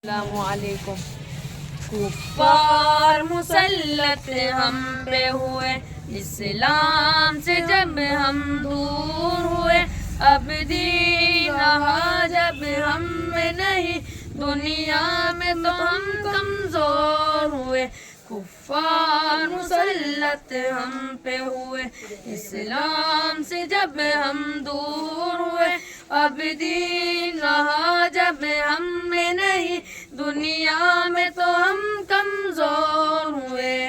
السلام علیکم۔ کفار مسلط ہم پہ ہوئے، اسلام سے جب ہم دور ہوئے، اب دین رہا جب ہم میں نہیں، دنیا میں تو ہم کمزور ہوئے۔ کفار مسلط ہم پہ ہوئے، اسلام سے جب ہم دور ہوئے، اب دین رہا جب ہم میں نہیں، دنیا میں تو ہم کمزور ہوئے۔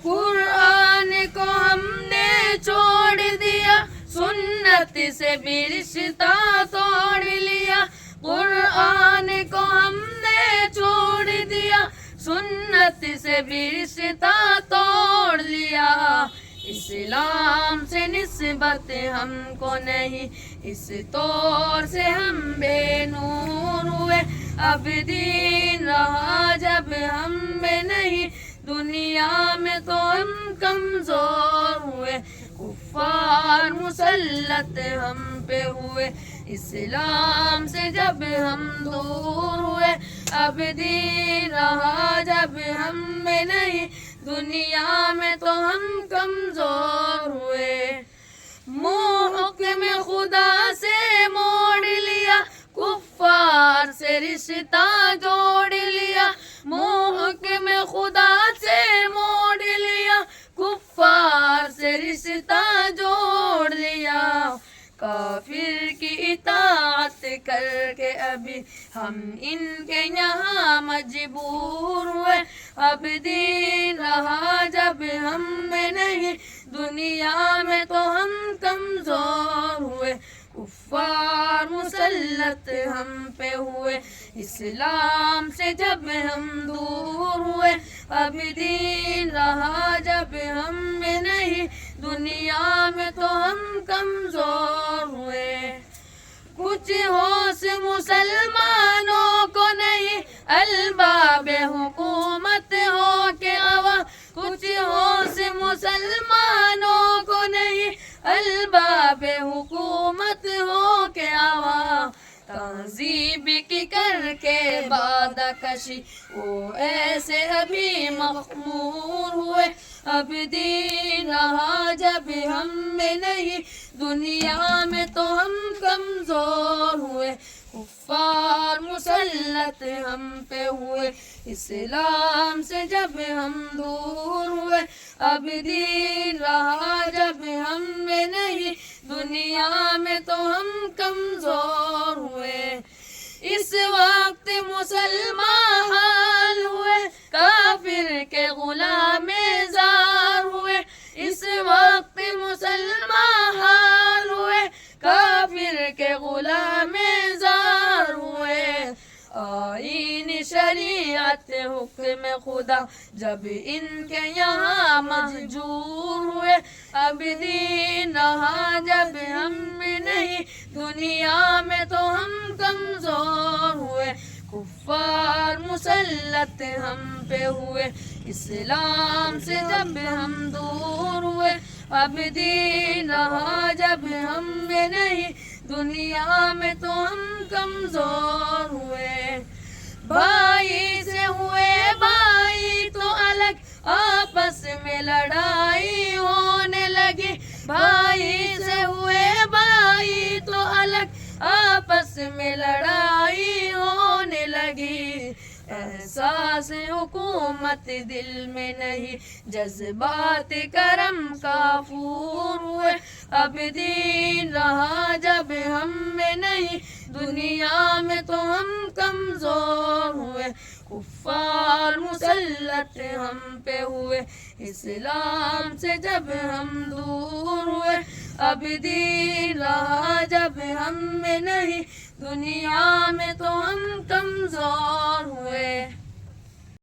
قرآن کو ہم نے چھوڑ دیا، سنت سے بھی رشتہ توڑ لیا۔ قرآن کو ہم نے چھوڑ دیا، سنت سے بھی رشتہ توڑ لیا۔ اسلام سے نسبت ہم کو نہیں، اس طور سے ہم بے نور ہوئے، اب دین رہا جب ہم میں نہیں، دنیا میں تو ہم کمزور ہوئے۔ کفار مسلط ہم پہ ہوئے، اسلام سے جب ہم دور ہوئے، اب دین رہا جب ہم میں نہیں، دنیا میں تو ہم کمزور ہوئے۔ منہ حکم خدا سے موڑ لیا، کفار سے رشتہ جوڑ لیا۔ منہ حکم خدا سے موڑ لیا، کفار سے رشتہ جوڑ لیا۔ کافر کی اطاعت کر کے ابھی ہم ان کے یہاں مجبور ہوئے، اب دین رہا جب ہم میں نہیں، دنیا میں تو ہم کمزور ہوئے۔ کفار مسلط ہم پہ ہوئے، اسلام سے جب ہم دور ہوئے، اب دین رہا جب ہم میں نہیں، دنیا میں تو ہم کمزور ہوئے۔ کچھ ہوش مسلمانوں کو نہیں، الباب حکومت ہو کے عوا۔ کچھ ہوش مسلمانوں کو نہیں، الباب حکومت ہو کے عوا۔ تہذیب کی کر کے وعدہ کشی، وہ ایسے ابھی مخمور ہوئے، اب دین رہا جب ہم میں نہیں، دنیا میں تو ہم کمزور ہوئے۔ کفار مسلط ہم پہ ہوئے، اسلام سے جب ہم دور ہوئے، اب دین رہا جب ہم میں نہیں، دنیا میں تو ہم کمزور ہوئے۔ اس وقت مسلمان حال ہوئے، کافر کے غلام زار ہوئے۔ اس وقت مسلمان حال ہوئے، کافر کے غلام زار ہوئے۔ آئین شریعت حکم خدا جب ان کے یہاں مہجور ہوئے، اب دین رہا جب ہم میں نہیں، دنیا میں تو ہم کمزور ہوئے۔ کفار مسلط ہم پہ ہوئے، اسلام سے جب ہم دور ہوئے، اب دین رہا جب ہم میں نہیں، دنیا میں تو ہم کمزور ہوئے۔ بھائی سے ہوئے بھائی تو الگ، آپس میں لڑائی ہونے لگی۔ بھائی سے ہوئے بھائی تو الگ، آپس میں لڑائی ہونے لگی۔ احساس حکومت دل میں نہیں، جذبات کرم کافور ہوئے، اب دین رہا جب ہم میں نہیں، دنیا میں تو ہم کمزور ہوئے۔ کفار مسلط ہم پہ ہوئے، اسلام سے جب ہم دور ہوئے، اب دین رہا جب ہم میں نہیں، دنیا میں تو ہم کمزور ہوئے۔